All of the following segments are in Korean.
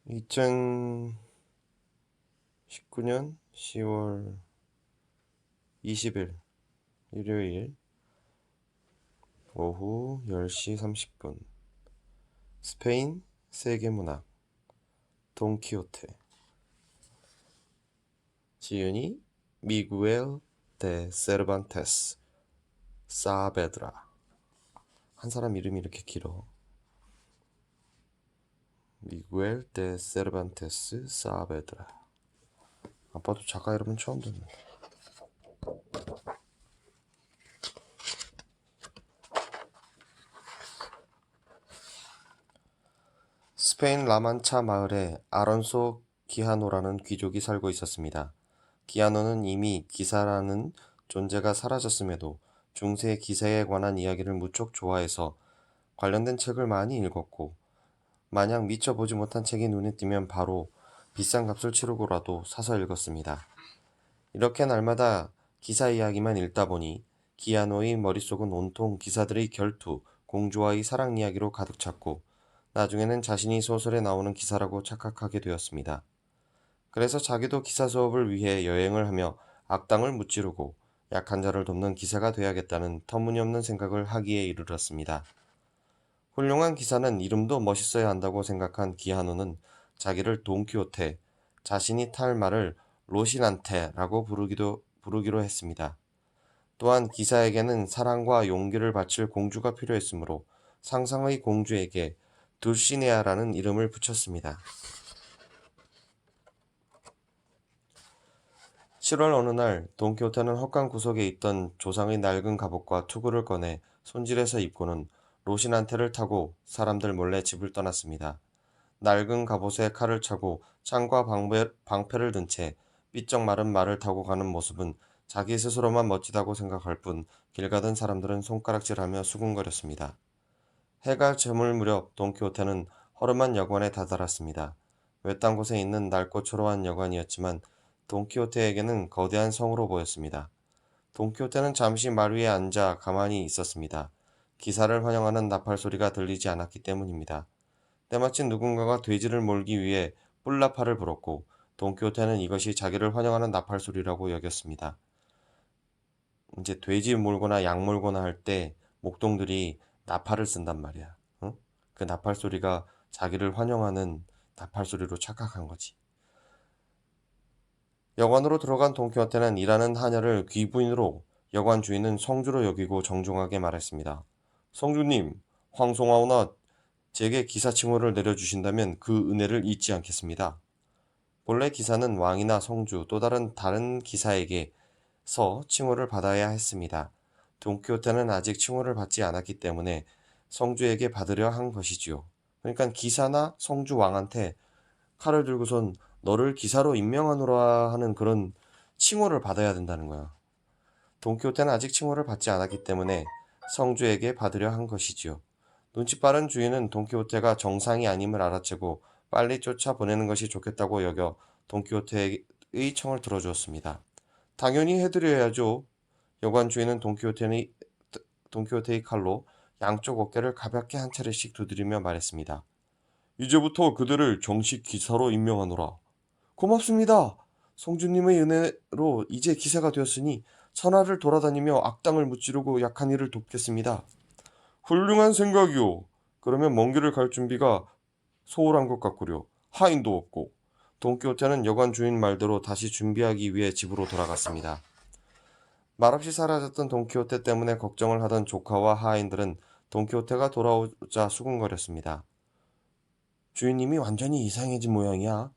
2019년 10월 20일 일요일 오후 10시 30분 스페인 세계문학 돈키호테 지은이 미구엘 데 세르반테스 사베드라. 한 사람 이름이 이렇게 길어. 미구엘 데 세르반테스 사베드라. 아빠도 작가 이름은 처음 듣는다. 스페인 라만차 마을에 아론소 기하노라는 귀족이 살고 있었습니다. 기하노는 이미 기사라는 존재가 사라졌음에도 중세 기사에 관한 이야기를 무척 좋아해서 관련된 책을 많이 읽었고, 만약 미처 보지 못한 책이 눈에 띄면 바로 비싼 값을 치르고라도 사서 읽었습니다. 이렇게 날마다 기사 이야기만 읽다 보니 기아노의 머릿속은 온통 기사들의 결투, 공주와의 사랑 이야기로 가득 찼고, 나중에는 자신이 소설에 나오는 기사라고 착각하게 되었습니다. 그래서 자기도 기사 수업을 위해 여행을 하며 악당을 무찌르고 약한 자를 돕는 기사가 돼야겠다는 터무니없는 생각을 하기에 이르렀습니다. 훌륭한 기사는 이름도 멋있어야 한다고 생각한 기하노는 자기를 돈키호테, 자신이 탈 말을 로시난테라고 부르기로 했습니다. 또한 기사에게는 사랑과 용기를 바칠 공주가 필요했으므로 상상의 공주에게 둘시네아라는 이름을 붙였습니다. 7월 어느 날 돈키호테는 헛간 구석에 있던 조상의 낡은 갑옷과 투구를 꺼내 손질해서 입고는 로시난테를 타고 사람들 몰래 집을 떠났습니다. 낡은 갑옷에 칼을 차고 창과 방패를 든 채 삐쩍 마른 말을 타고 가는 모습은 자기 스스로만 멋지다고 생각할 뿐 길 가던 사람들은 손가락질하며 수군거렸습니다. 해가 저물 무렵 돈키호테는 허름한 여관에 다다랐습니다. 외딴 곳에 있는 낡고 초라한 여관이었지만 돈키호테에게는 거대한 성으로 보였습니다. 돈키호테는 잠시 말 위에 앉아 가만히 있었습니다. 기사를 환영하는 나팔 소리가 들리지 않았기 때문입니다. 때마침 누군가가 돼지를 몰기 위해 뿔나팔을 불었고 돈키호테는 이것이 자기를 환영하는 나팔 소리라고 여겼습니다. 이제 돼지 몰거나 양 몰거나 할 때 목동들이 나팔을 쓴단 말이야. 응? 그 나팔 소리가 자기를 환영하는 나팔 소리로 착각한 거지. 여관으로 들어간 돈키호테는 일하는 하녀를 귀부인으로, 여관 주인은 성주로 여기고 정중하게 말했습니다. 성주님, 황송하오나 제게 기사 칭호를 내려주신다면 그 은혜를 잊지 않겠습니다. 본래 기사는 왕이나 성주 또 다른 기사에게서 칭호를 받아야 했습니다. 돈키호테는 아직 칭호를 받지 않았기 때문에 성주에게 받으려 한 것이지요. 그러니까 기사나 성주 왕한테 칼을 들고선 너를 기사로 임명하노라 하는 그런 칭호를 받아야 된다는 거야. 돈키호테는 아직 칭호를 받지 않았기 때문에 성주에게 받으려 한 것이지요. 눈치 빠른 주인은 돈키호테가 정상이 아님을 알아채고 빨리 쫓아보내는 것이 좋겠다고 여겨 돈키호테의 청을 들어주었습니다. 당연히 해드려야죠. 여관 주인은 돈키호테의 칼로 양쪽 어깨를 가볍게 한 차례씩 두드리며 말했습니다. 이제부터 그들을 정식 기사로 임명하노라. 고맙습니다. 성주님의 은혜로 이제 기사가 되었으니 천하를 돌아다니며 악당을 무찌르고 약한 이를 돕겠습니다. 훌륭한 생각이오. 그러면 먼 길을 갈 준비가 소홀한 것 같구려. 하인도 없고. 돈키호테는 여관 주인 말대로 다시 준비하기 위해 집으로 돌아갔습니다. 말없이 사라졌던 돈키호테 때문에 걱정을 하던 조카와 하인들은 돈키호테가 돌아오자 수군거렸습니다. 주인님이 완전히 이상해진 모양이야.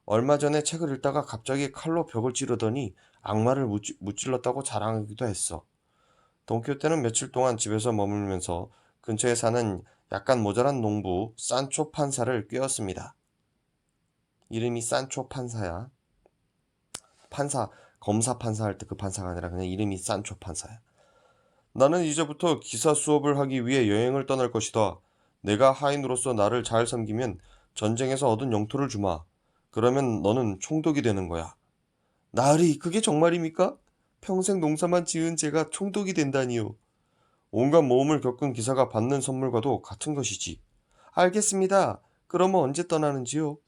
얼마 전에 책을 읽다가 갑자기 칼로 벽을 찌르더니 악마를 무찔렀다고 자랑하기도 했어. 돈키호테는 며칠 동안 집에서 머물면서 근처에 사는 약간 모자란 농부 산초 판사를 꿰었습니다. 이름이 산초 판사야. 검사 판사 할 때 그 판사가 아니라 그냥 이름이 산초 판사야. 나는 이제부터 기사 수업을 하기 위해 여행을 떠날 것이다. 내가 하인으로서 나를 잘 섬기면 전쟁에서 얻은 영토를 주마. 그러면 너는 총독이 되는 거야. 나으리, 그게 정말입니까? 평생 농사만 지은 제가 총독이 된다니요. 온갖 모험을 겪은 기사가 받는 선물과도 같은 것이지. 알겠습니다. 그러면 언제 떠나는지요?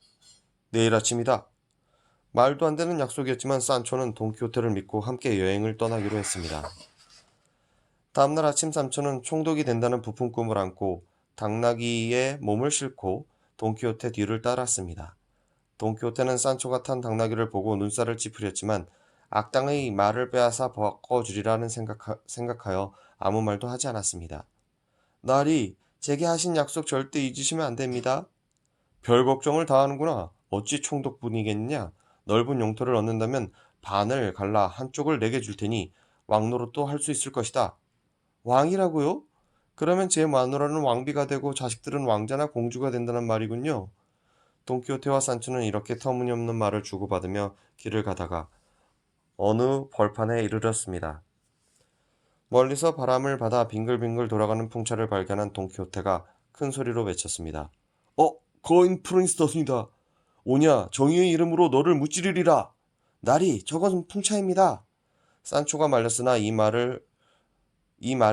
내일 아침이다. 말도 안 되는 약속이었지만 산초는 돈키호테를 믿고 함께 여행을 떠나기로 했습니다. 다음날 아침 산초는 총독이 된다는 부푼 꿈을 안고 당나귀에 몸을 싣고 돈키호테 뒤를 따랐습니다. 돈키호테는 산초가 탄 당나귀를 보고 눈살을 찌푸렸지만 악당의 말을 빼앗아 바꿔주리라는 생각하여 아무 말도 하지 않았습니다. 나리, 제게 하신 약속 절대 잊으시면 안 됩니다. 별 걱정을 다 하는구나. 어찌 총독분이겠냐? 넓은 용토를 얻는다면 반을 갈라 한쪽을 내게 줄 테니 왕노릇도 할 수 있을 것이다. 왕이라고요? 그러면 제 마누라는 왕비가 되고 자식들은 왕자나 공주가 된다는 말이군요. 돈키호테와 산초는 이렇게 터무니없는 말을 주고받으며 길을 가다가 어느 벌판에 이르렀습니다. 멀리서 바람을 받아 빙글빙글 돌아가는 풍차를 발견한 돈키호테가 큰 소리로 외쳤습니다. 거인 프린스턴이다. 오냐, 정의의 이름으로 너를 무찌르리라. 나리, 저것은 풍차입니다. 산초가 말렸으나 이 말에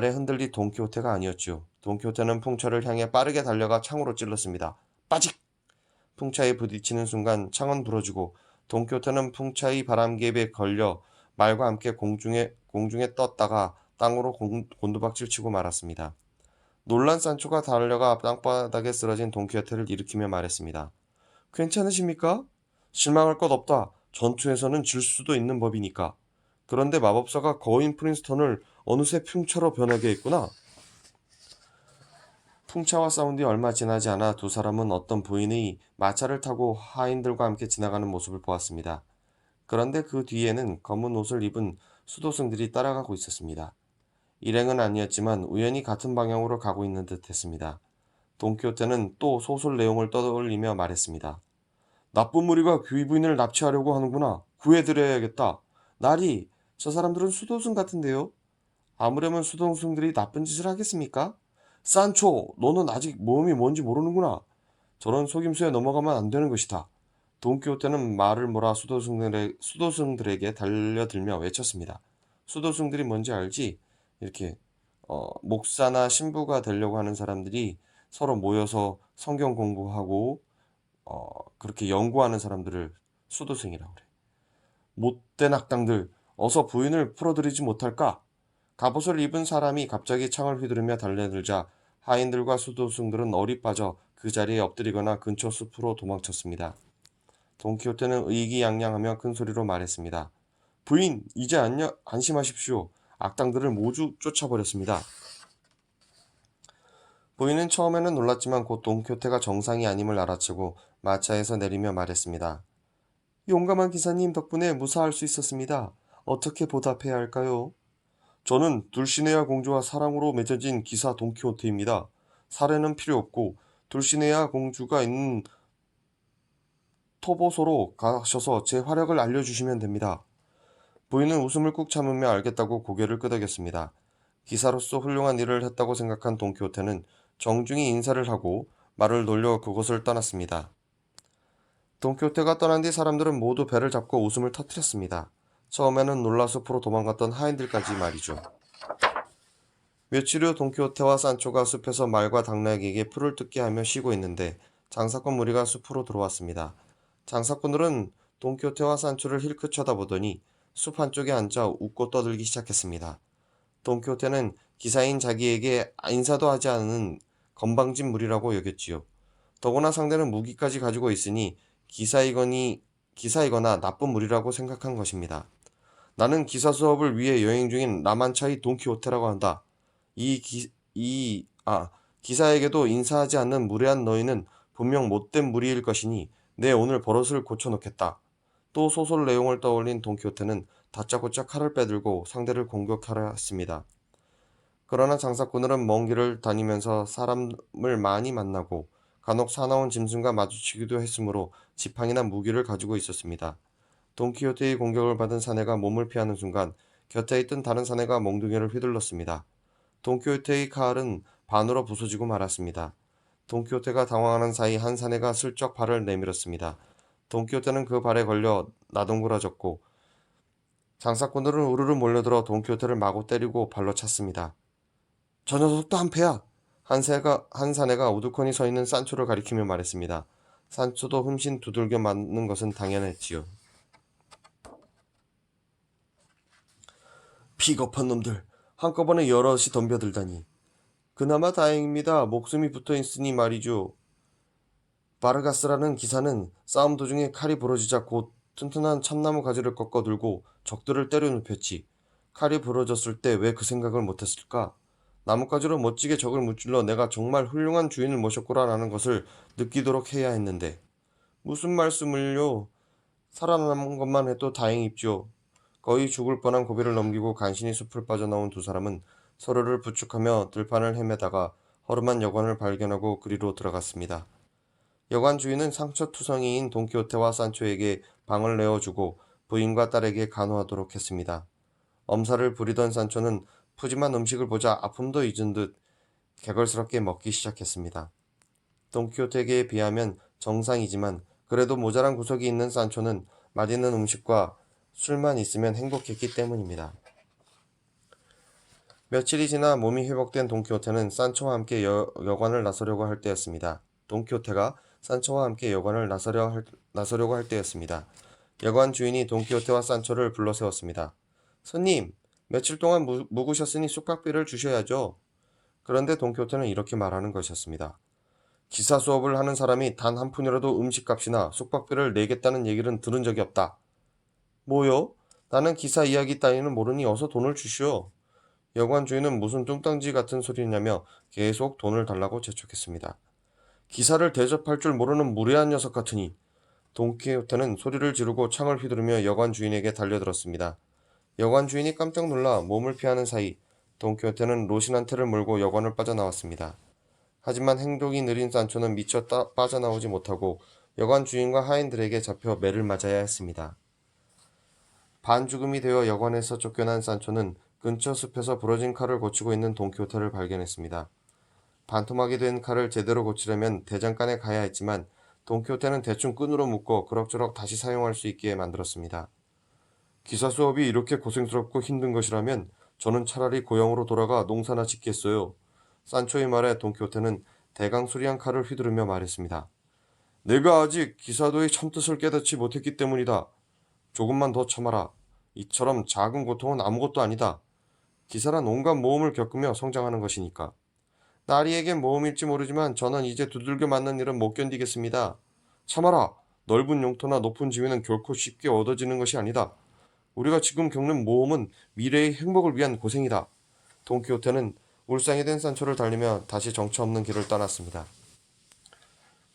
흔들린 돈키호테가 아니었죠. 돈키호테는 풍차를 향해 빠르게 달려가 창으로 찔렀습니다. 빠직! 풍차에 부딪히는 순간 창은 부러지고 돈키호테는 풍차의 바람개입에 걸려 말과 함께 공중에 떴다가 땅으로 곤두박질 치고 말았습니다. 놀란 산초가 달려가 땅바닥에 쓰러진 돈키호테를 일으키며 말했습니다. 괜찮으십니까? 실망할 것 없다. 전투에서는 질 수도 있는 법이니까. 그런데 마법사가 거인 프린스턴을 어느새 풍차로 변하게 했구나. 풍차와 싸운 뒤 얼마 지나지 않아 두 사람은 어떤 부인의 마차를 타고 하인들과 함께 지나가는 모습을 보았습니다. 그런데 그 뒤에는 검은 옷을 입은 수도승들이 따라가고 있었습니다. 일행은 아니었지만 우연히 같은 방향으로 가고 있는 듯 했습니다. 돈키호테는 또 소설 내용을 떠올리며 말했습니다. 나쁜 무리가 귀부인을 납치하려고 하는구나. 구해드려야겠다. 나리, 저 사람들은 수도승 같은데요? 아무려면 수도승들이 나쁜 짓을 하겠습니까? 산초, 너는 아직 모험이 뭔지 모르는구나. 저런 속임수에 넘어가면 안 되는 것이다. 돈키호테는 말을 몰아 수도승들에게 달려들며 외쳤습니다. 수도승들이 뭔지 알지? 이렇게 목사나 신부가 되려고 하는 사람들이 서로 모여서 성경 공부하고 그렇게 연구하는 사람들을 수도승이라고 그래. 못된 악당들, 어서 부인을 풀어드리지 못할까? 갑옷을 입은 사람이 갑자기 창을 휘두르며 달려들자 하인들과 수도승들은 어리 빠져 그 자리에 엎드리거나 근처 숲으로 도망쳤습니다. 돈키호테는 의기양양하며 큰 소리로 말했습니다. 부인, 이제 안심하십시오. 악당들을 모두 쫓아버렸습니다. 부인은 처음에는 놀랐지만 곧 돈키호테가 정상이 아님을 알아채고 마차에서 내리며 말했습니다. 용감한 기사님 덕분에 무사할 수 있었습니다. 어떻게 보답해야 할까요? 저는 둘시네아 공주와 사랑으로 맺어진 기사 돈키호테입니다. 사례는 필요 없고 둘시네아 공주가 있는 토보소로 가셔서 제 활약을 알려주시면 됩니다. 부인은 웃음을 꾹 참으며 알겠다고 고개를 끄덕였습니다. 기사로서 훌륭한 일을 했다고 생각한 돈키호테는 정중히 인사를 하고 말을 돌려 그곳을 떠났습니다. 돈키호테가 떠난 뒤 사람들은 모두 배를 잡고 웃음을 터뜨렸습니다. 처음에는 놀라 숲으로 도망갔던 하인들까지 말이죠. 며칠 후 돈키호테와 산초가 숲에서 말과 당나귀에게 풀을 뜯게 하며 쉬고 있는데 장사꾼 무리가 숲으로 들어왔습니다. 장사꾼들은 돈키호테와 산초를 힐끗 쳐다보더니 숲 한쪽에 앉아 웃고 떠들기 시작했습니다. 돈키호테는 기사인 자기에게 인사도 하지 않은 건방진 무리라고 여겼지요. 더구나 상대는 무기까지 가지고 있으니 기사이거나 나쁜 무리라고 생각한 것입니다. 나는 기사 수업을 위해 여행 중인 라만차의 돈키호테라고 한다. 기사에게도 인사하지 않는 무례한 너희는 분명 못된 무리일 것이니 내 오늘 버릇을 고쳐놓겠다. 또 소설 내용을 떠올린 돈키호테는 다짜고짜 칼을 빼들고 상대를 공격하려 했습니다. 그러나 장사꾼들은 먼 길을 다니면서 사람을 많이 만나고 간혹 사나운 짐승과 마주치기도 했으므로 지팡이나 무기를 가지고 있었습니다. 돈키호테의 공격을 받은 사내가 몸을 피하는 순간 곁에 있던 다른 사내가 몽둥이를 휘둘렀습니다. 돈키호테의 칼은 반으로 부서지고 말았습니다. 돈키호테가 당황하는 사이 한 사내가 슬쩍 발을 내밀었습니다. 돈키호테는 그 발에 걸려 나동그라졌고 장사꾼들은 우르르 몰려들어 돈키호테를 마구 때리고 발로 찼습니다. 저 녀석도 한패야! 한 사내가 우두커니 서 있는 산초를 가리키며 말했습니다. 산초도 흠씬 두들겨 맞는 것은 당연했지요. 비겁한 놈들, 한꺼번에 여럿이 덤벼들다니. 그나마 다행입니다. 목숨이 붙어 있으니 말이죠. 바르가스라는 기사는 싸움 도중에 칼이 부러지자 곧 튼튼한 참나무 가지를 꺾어 들고 적들을 때려 눕혔지. 칼이 부러졌을 때 왜 그 생각을 못했을까? 나뭇가지로 멋지게 적을 무찔러 내가 정말 훌륭한 주인을 모셨구나라는 것을 느끼도록 해야 했는데. 무슨 말씀을요? 살아남은 것만 해도 다행입죠. 거의 죽을 뻔한 고비를 넘기고 간신히 숲을 빠져나온 두 사람은 서로를 부축하며 들판을 헤매다가 허름한 여관을 발견하고 그리로 들어갔습니다. 여관 주인은 상처투성이인 돈키호테와 산초에게 방을 내어주고 부인과 딸에게 간호하도록 했습니다. 엄살을 부리던 산초는 푸짐한 음식을 보자 아픔도 잊은 듯 개걸스럽게 먹기 시작했습니다. 돈키호테에게 비하면 정상이지만 그래도 모자란 구석이 있는 산초는 맛있는 음식과 술만 있으면 행복했기 때문입니다. 며칠이 지나 몸이 회복된 돈키호테는 산초와 함께 여관을 나서려고 할 때였습니다. 돈키호테가 산초와 함께 여관을 나서려고 할 때였습니다. 여관 주인이 돈키호테와 산초를 불러 세웠습니다. 손님, 며칠 동안 묵으셨으니 숙박비를 주셔야죠. 그런데 돈키호테는 이렇게 말하는 것이었습니다. 기사 수업을 하는 사람이 단 한 푼이라도 음식값이나 숙박비를 내겠다는 얘기는 들은 적이 없다. 뭐요? 나는 기사 이야기 따위는 모르니 어서 돈을 주시오. 여관 주인은 무슨 뚱딴지 같은 소리냐며 계속 돈을 달라고 재촉했습니다. 기사를 대접할 줄 모르는 무례한 녀석 같으니. 돈키호테는 소리를 지르고 창을 휘두르며 여관 주인에게 달려들었습니다. 여관 주인이 깜짝 놀라 몸을 피하는 사이 돈키호테는 로신한테를 몰고 여관을 빠져나왔습니다. 하지만 행동이 느린 산초는 미처 빠져나오지 못하고 여관 주인과 하인들에게 잡혀 매를 맞아야 했습니다. 반죽음이 되어 여관에서 쫓겨난 산초는 근처 숲에서 부러진 칼을 고치고 있는 돈키호테를 발견했습니다. 반토막이 된 칼을 제대로 고치려면 대장간에 가야 했지만 돈키호테는 대충 끈으로 묶어 그럭저럭 다시 사용할 수 있게 만들었습니다. 기사 수업이 이렇게 고생스럽고 힘든 것이라면 저는 차라리 고향으로 돌아가 농사나 짓겠어요. 산초의 말에 돈키호테는 대강수리한 칼을 휘두르며 말했습니다. 내가 아직 기사도의 참뜻을 깨닫지 못했기 때문이다. 조금만 더 참아라. 이처럼 작은 고통은 아무것도 아니다. 기사란 온갖 모험을 겪으며 성장하는 것이니까. 나리에겐 모험일지 모르지만 저는 이제 두들겨 맞는 일은 못 견디겠습니다. 참아라. 넓은 영토나 높은 지위는 결코 쉽게 얻어지는 것이 아니다. 우리가 지금 겪는 모험은 미래의 행복을 위한 고생이다. 돈키호테는 울상이 된 산초를 달리며 다시 정처 없는 길을 떠났습니다.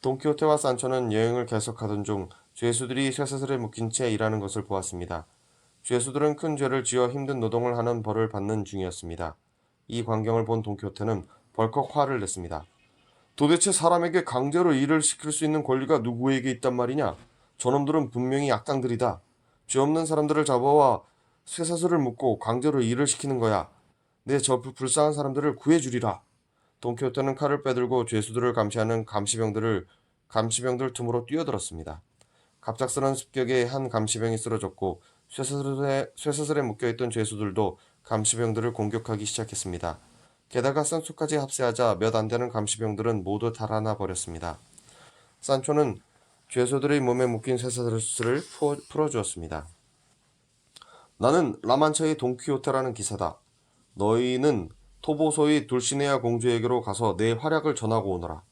돈키호테와 산초는 여행을 계속하던 중 죄수들이 쇠사슬에 묶인 채 일하는 것을 보았습니다. 죄수들은 큰 죄를 지어 힘든 노동을 하는 벌을 받는 중이었습니다. 이 광경을 본 돈키호테는 벌컥 화를 냈습니다. 도대체 사람에게 강제로 일을 시킬 수 있는 권리가 누구에게 있단 말이냐? 저놈들은 분명히 악당들이다. 죄 없는 사람들을 잡아와 쇠사슬을 묶고 강제로 일을 시키는 거야. 내 저 불쌍한 사람들을 구해주리라. 돈키호테는 칼을 빼들고 죄수들을 감시하는 감시병들 틈으로 뛰어들었습니다. 갑작스런 습격에 한 감시병이 쓰러졌고 쇠사슬에 묶여있던 죄수들도 감시병들을 공격하기 시작했습니다. 게다가 산초까지 합세하자 몇 안 되는 감시병들은 모두 달아나 버렸습니다. 산초는 죄수들의 몸에 묶인 쇠사슬을 풀어주었습니다. 나는 라만차의 돈키호테라는 기사다. 너희는 토보소의 돌시네아 공주에게로 가서 내 활약을 전하고 오너라.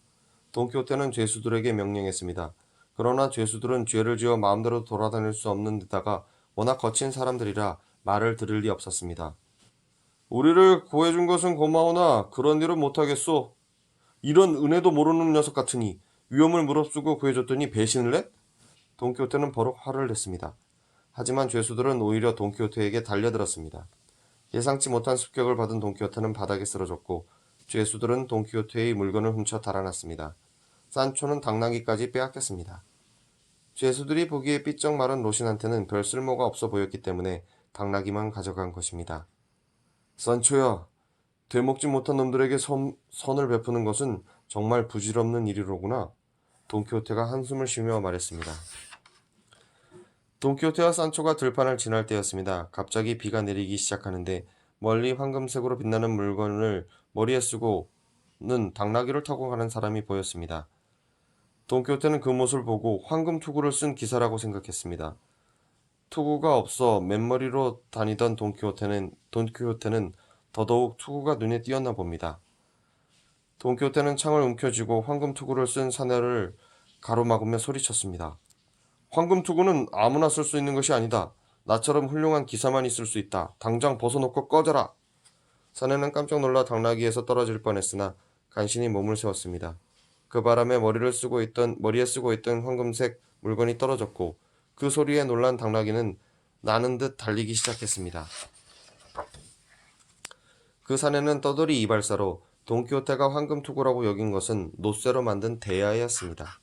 돈키호테는 죄수들에게 명령했습니다. 그러나 죄수들은 죄를 지어 마음대로 돌아다닐 수 없는 데다가 워낙 거친 사람들이라 말을 들을 리 없었습니다. 우리를 구해준 것은 고마우나 그런 일은 못하겠소. 이런 은혜도 모르는 녀석 같으니 위험을 무릅쓰고 구해줬더니 배신을 해? 돈키호테는 버럭 화를 냈습니다. 하지만 죄수들은 오히려 돈키호테에게 달려들었습니다. 예상치 못한 습격을 받은 돈키호테는 바닥에 쓰러졌고 죄수들은 돈키호테의 물건을 훔쳐 달아났습니다. 산초는 당나귀까지 빼앗겼습니다. 죄수들이 보기에 삐쩍 마른 로신한테는 별 쓸모가 없어 보였기 때문에 당나귀만 가져간 것입니다. 산초야, 되먹지 못한 놈들에게 선을 베푸는 것은 정말 부질없는 일이로구나. 돈키호테가 한숨을 쉬며 말했습니다. 돈키호테와 산초가 들판을 지날 때였습니다. 갑자기 비가 내리기 시작하는데 멀리 황금색으로 빛나는 물건을 머리에 쓰고는 당나귀를 타고 가는 사람이 보였습니다. 돈키호테는 그 모습을 보고 황금 투구를 쓴 기사라고 생각했습니다. 투구가 없어 맨머리로 다니던 돈키호테는 더더욱 투구가 눈에 띄었나 봅니다. 돈키호테는 창을 움켜쥐고 황금 투구를 쓴 사내를 가로막으며 소리쳤습니다. 황금 투구는 아무나 쓸 수 있는 것이 아니다. 나처럼 훌륭한 기사만 있을 수 있다. 당장 벗어놓고 꺼져라. 사내는 깜짝 놀라 당나귀에서 떨어질 뻔했으나 간신히 몸을 세웠습니다. 그 바람에 머리에 쓰고 있던 황금색 물건이 떨어졌고 그 소리에 놀란 당나귀는 나는 듯 달리기 시작했습니다. 그 사내는 떠돌이 이발사로 돈키호테가 황금 투구라고 여긴 것은 노쇠로 만든 대야였습니다.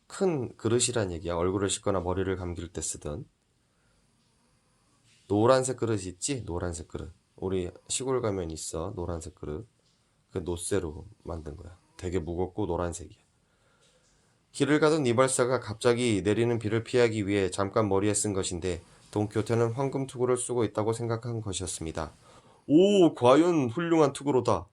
큰 그릇이란 얘기야. 얼굴을 씻거나 머리를 감길 때 쓰던 노란색 그릇 있지? 노란색 그릇. 우리 시골 가면 있어. 노란색 그릇. 그 노쇠로 만든 거야. 되게 무겁고 노란색이야. 길을 가던 이발사가 갑자기 내리는 비를 피하기 위해 잠깐 머리에 쓴 것인데 돈키호테는 황금 투구를 쓰고 있다고 생각한 것이었습니다. 오, 과연 훌륭한 투구로다.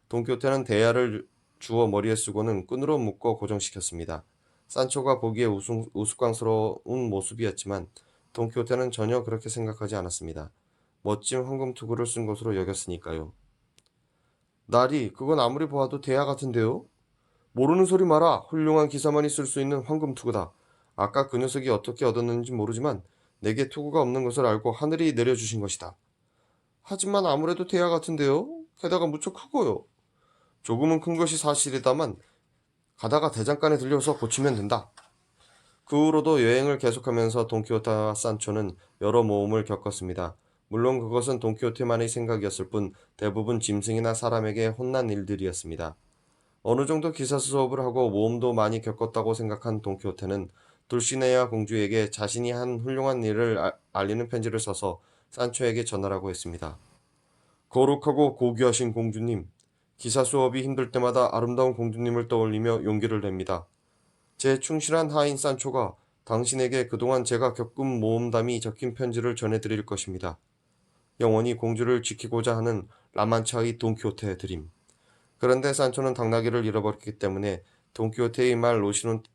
돈키호테는 대야를 주워 머리에 쓰고는 끈으로 묶어 고정시켰습니다. 산초가 보기에 우스꽝스러운 모습이었지만 돈키호테는 전혀 그렇게 생각하지 않았습니다. 멋진 황금 투구를 쓴 것으로 여겼으니까요. 나리, 그건 아무리 보아도 대야 같은데요? 모르는 소리 마라. 훌륭한 기사만이 쓸 수 있는 황금 투구다. 아까 그 녀석이 어떻게 얻었는지 모르지만 내게 투구가 없는 것을 알고 하늘이 내려주신 것이다. 하지만 아무래도 대야 같은데요? 게다가 무척 크고요. 조금은 큰 것이 사실이다만 가다가 대장간에 들려서 고치면 된다. 그 후로도 여행을 계속하면서 돈키호테와 산초는 여러 모험을 겪었습니다. 물론 그것은 돈키호테만의 생각이었을 뿐 대부분 짐승이나 사람에게 혼난 일들이었습니다. 어느 정도 기사 수업을 하고 모험도 많이 겪었다고 생각한 돈키호테는 돌시네아 공주에게 자신이 한 훌륭한 일을 알리는 편지를 써서 산초에게 전하라고 했습니다. 거룩하고 고귀하신 공주님, 기사 수업이 힘들 때마다 아름다운 공주님을 떠올리며 용기를 냅니다. 제 충실한 하인 산초가 당신에게 그동안 제가 겪은 모험담이 적힌 편지를 전해드릴 것입니다. 영원히 공주를 지키고자 하는 라만차의 돈키호테 드림. 그런데 산초는 당나귀를 잃어버렸기 때문에 돈키호테의 말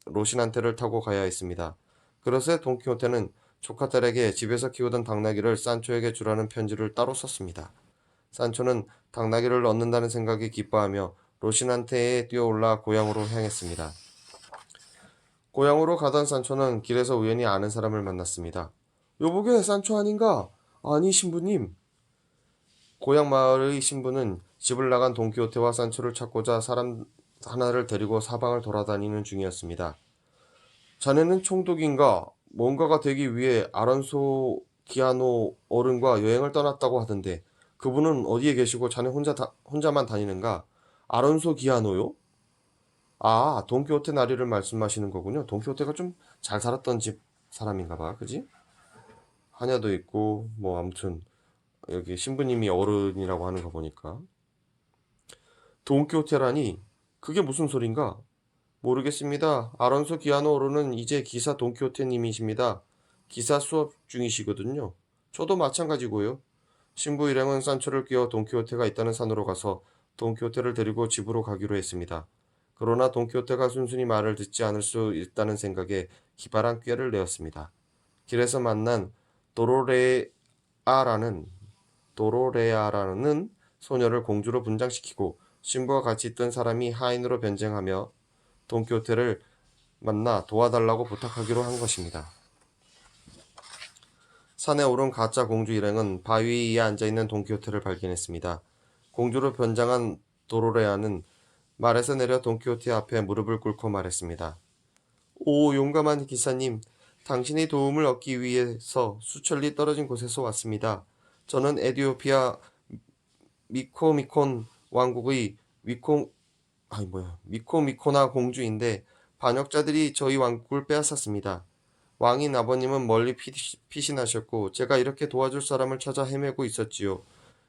로신한테를 타고 가야 했습니다. 그래서 돈키호테는 조카딸에게 집에서 키우던 당나귀를 산초에게 주라는 편지를 따로 썼습니다. 산초는 당나귀를 얻는다는 생각에 기뻐하며 로신한테에 뛰어올라 고향으로 향했습니다. 고향으로 가던 산초는 길에서 우연히 아는 사람을 만났습니다. 여보게 산초 아닌가? 아니 신부님. 고향 마을의 신부는 집을 나간 돈키호테와 산초를 찾고자 사람 하나를 데리고 사방을 돌아다니는 중이었습니다. 자네는 총독인가? 뭔가가 되기 위해 아론소 기아노 어른과 여행을 떠났다고 하던데 그분은 어디에 계시고 자네 혼자만 다니는가? 아론소 기아노요? 아, 돈키호테 나리를 말씀하시는 거군요. 돈키호테가 좀 잘 살았던 집 사람인가 봐. 그지? 하냐도 있고 뭐 아무튼 여기 신부님이 어른이라고 하는 거 보니까 돈키호테라니 그게 무슨 소린가? 모르겠습니다. 아론소 기아노로는 이제 기사 돈키호테님이십니다. 기사 수업 중이시거든요. 저도 마찬가지고요. 신부 일행은 산초를 끼워 돈키호테가 있다는 산으로 가서 돈키호테를 데리고 집으로 가기로 했습니다. 그러나 돈키호테가 순순히 말을 듣지 않을 수 있다는 생각에 기발한 꾀를 내었습니다. 길에서 만난 도로레아라는 소녀를 공주로 분장시키고 신부와 같이 있던 사람이 하인으로 변장하며 돈키호테를 만나 도와달라고 부탁하기로 한 것입니다. 산에 오른 가짜 공주 일행은 바위 위에 앉아있는 돈키호테를 발견했습니다. 공주로 변장한 도로레아는 말에서 내려 돈키호테 앞에 무릎을 꿇고 말했습니다. 오, 용감한 기사님, 당신의 도움을 얻기 위해서 수천리 떨어진 곳에서 왔습니다. 저는 에디오피아 미코미콘 왕국의 미코미코나 공주인데 반역자들이 저희 왕국을 빼앗았습니다. 왕인 아버님은 멀리 피신하셨고 제가 이렇게 도와줄 사람을 찾아 헤매고 있었지요.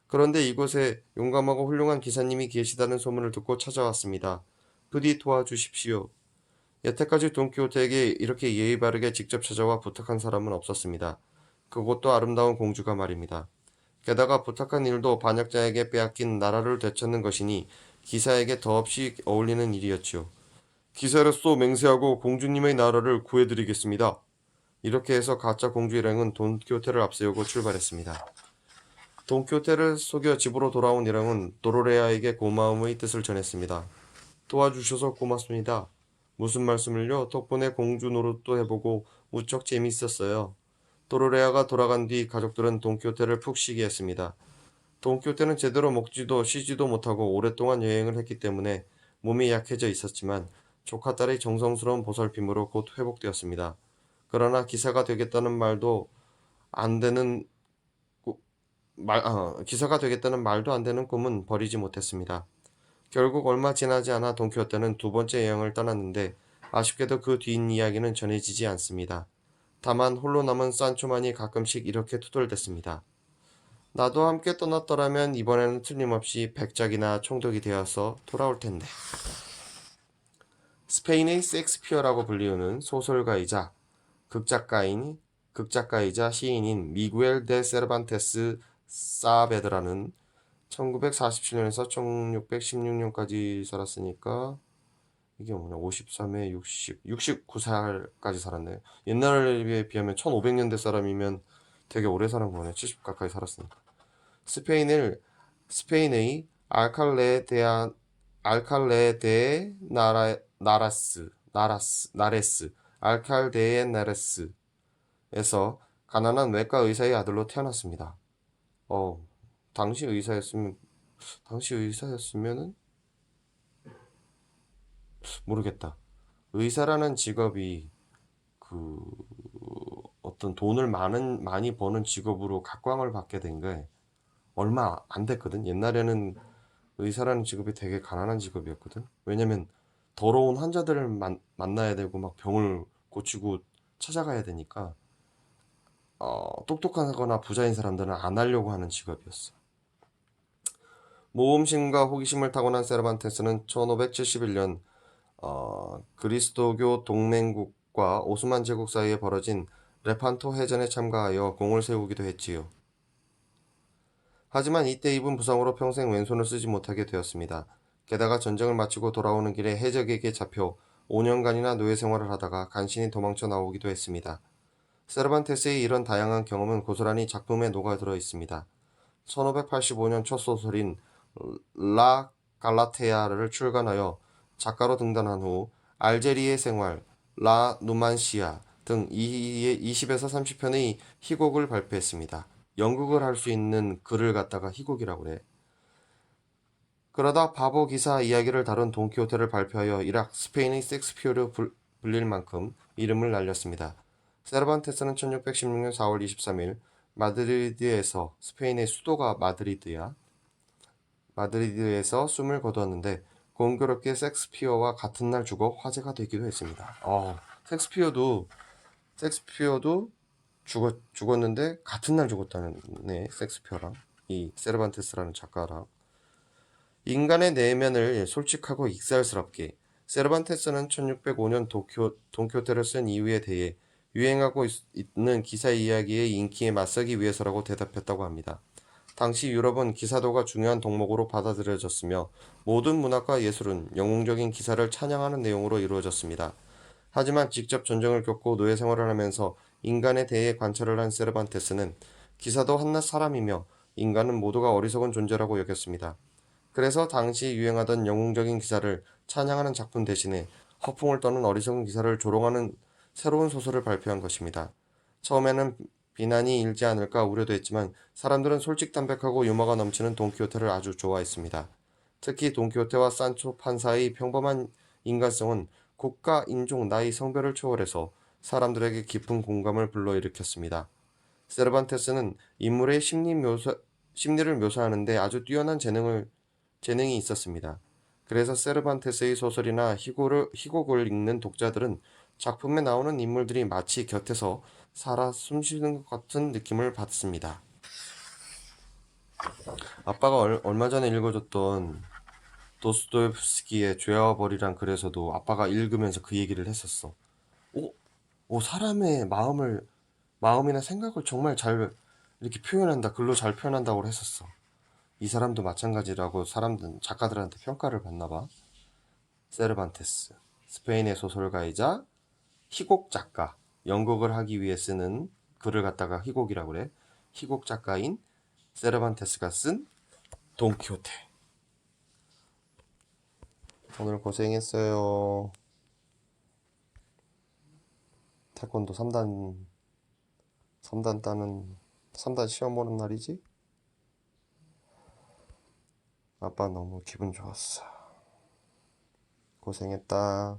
그런데 이곳에 용감하고 훌륭한 기사님이 계시다는 소문을 듣고 찾아왔습니다. 부디 도와주십시오. 여태까지 돈키호테에게 이렇게 예의 바르게 직접 찾아와 부탁한 사람은 없었습니다. 그것도 아름다운 공주가 말입니다. 게다가 부탁한 일도 반역자에게 빼앗긴 나라를 되찾는 것이니 기사에게 더없이 어울리는 일이었지요. 기사를 쏘 맹세하고 공주님의 나라를 구해드리겠습니다. 이렇게 해서 가짜 공주 일행은 돈키호테를 앞세우고 출발했습니다. 돈키호테를 속여 집으로 돌아온 일행은 도로레아에게 고마움의 뜻을 전했습니다. 도와주셔서 고맙습니다. 무슨 말씀을요? 덕분에 공주 노릇도 해보고 무척 재미있었어요. 도로레아가 돌아간 뒤 가족들은 돈키호테를 푹 쉬게 했습니다. 돈키호테는 제대로 먹지도 쉬지도 못하고 오랫동안 여행을 했기 때문에 몸이 약해져 있었지만 조카 딸의 정성스러운 보살핌으로 곧 회복되었습니다. 그러나 기사가 되겠다는 말도 안 되는 기사가 되겠다는 말도 안 되는 꿈은 버리지 못했습니다. 결국 얼마 지나지 않아 돈키호테는 두 번째 여행을 떠났는데 아쉽게도 그 뒷이야기는 전해지지 않습니다. 다만 홀로 남은 산초만이 가끔씩 이렇게 투덜댔습니다. 나도 함께 떠났더라면 이번에는 틀림없이 백작이나 총독이 되어서 돌아올 텐데. 스페인의 섹스피어라고 불리우는 소설가이자 극작가이자 시인인 미구엘 데 세르반테스 사베드라는 1947년에서 1616년까지 살았으니까 이게 뭐냐 53에 69살까지 살았네. 옛날에 비하면 1500년대 사람이면 되게 오래 사는 거네. 70 가까이 살았으니까. 스페인의 알칼레 데 나레스 알칼데에 나레스에서 가난한 외과 의사의 아들로 태어났습니다. 어, 당시 의사였으면은 모르겠다. 의사라는 직업이 그 어떤 돈을 많이 버는 직업으로 각광을 받게 된 게 얼마 안 됐거든. 옛날에는 의사라는 직업이 되게 가난한 직업이었거든. 왜냐면 더러운 환자들을 만나야 되고 막 병을 고치고 찾아가야 되니까 똑똑하거나 부자인 사람들은 안 하려고 하는 직업이었어. 모험심과 호기심을 타고난 세르반테스는 1571년 그리스도교 동맹국과 오스만 제국 사이에 벌어진 레판토 해전에 참가하여 공을 세우기도 했지요. 하지만 이때 입은 부상으로 평생 왼손을 쓰지 못하게 되었습니다. 게다가 전쟁을 마치고 돌아오는 길에 해적에게 잡혀 5년간이나 노예 생활을 하다가 간신히 도망쳐 나오기도 했습니다. 세르반테스의 이런 다양한 경험은 고스란히 작품에 녹아들어 있습니다. 1585년 첫 소설인 라 갈라테아를 출간하여 작가로 등단한 후 알제리의 생활, 라 누만시아 등 20에서 30편의 희곡을 발표했습니다. 연극을 할 수 있는 글을 갖다가 희곡이라고 그래. 그러다 바보 기사 이야기를 다룬 돈키호테를 발표하여 이락 스페인의 섹스피어로 불릴 만큼 이름을 날렸습니다. 세르반테스는 1616년 4월 23일 마드리드에서 스페인의 수도가 마드리드에서 숨을 거두었는데 공교롭게 섹스피어와 같은 날 죽어 화제가 되기도 했습니다. 섹스피어도 죽었는데 같은 날 죽었다네. 섹스피어랑 이 세르반테스라는 작가랑. 인간의 내면을 솔직하고 익살스럽게 세르반테스는 1605년 돈키호테를 쓴 이유에 대해 유행하고 있는 기사 이야기의 인기에 맞서기 위해서라고 대답했다고 합니다. 당시 유럽은 기사도가 중요한 덕목으로 받아들여졌으며 모든 문학과 예술은 영웅적인 기사를 찬양하는 내용으로 이루어졌습니다. 하지만 직접 전쟁을 겪고 노예 생활을 하면서 인간에 대해 관찰을 한 세르반테스는 기사도 한낱 사람이며 인간은 모두가 어리석은 존재라고 여겼습니다. 그래서 당시 유행하던 영웅적인 기사를 찬양하는 작품 대신에 허풍을 떠는 어리석은 기사를 조롱하는 새로운 소설을 발표한 것입니다. 처음에는 비난이 일지 않을까 우려도 했지만 사람들은 솔직담백하고 유머가 넘치는 돈키호테를 아주 좋아했습니다. 특히 돈키호테와 산초 판사의 평범한 인간성은 국가, 인종, 나이, 성별을 초월해서 사람들에게 깊은 공감을 불러일으켰습니다. 세르반테스는 인물의 심리를 묘사하는데 아주 뛰어난 재능이 있었습니다. 그래서 세르반테스의 소설이나 희곡을 읽는 독자들은 작품에 나오는 인물들이 마치 곁에서 살아 숨쉬는 것 같은 느낌을 받습니다. 아빠가 얼마 전에 읽어줬던 도스토옙스키의 죄와 벌이란 글에서도 아빠가 읽으면서 그 얘기를 했었어. 사람의 마음이나 생각을 정말 잘 이렇게 표현한다, 글로 잘 표현한다고 했었어. 이 사람도 마찬가지라고 작가들한테 평가를 받나 봐. 세르반테스. 스페인의 소설가이자 희곡 작가, 연극을 하기 위해 쓰는 글을 갖다가 희곡이라고 그래. 희곡 작가인 세르반테스가 쓴 돈키호테. 오늘 고생했어요. 태권도 3단 따는 3단 시험 보는 날이지? 아빠 너무 기분 좋았어. 고생했다.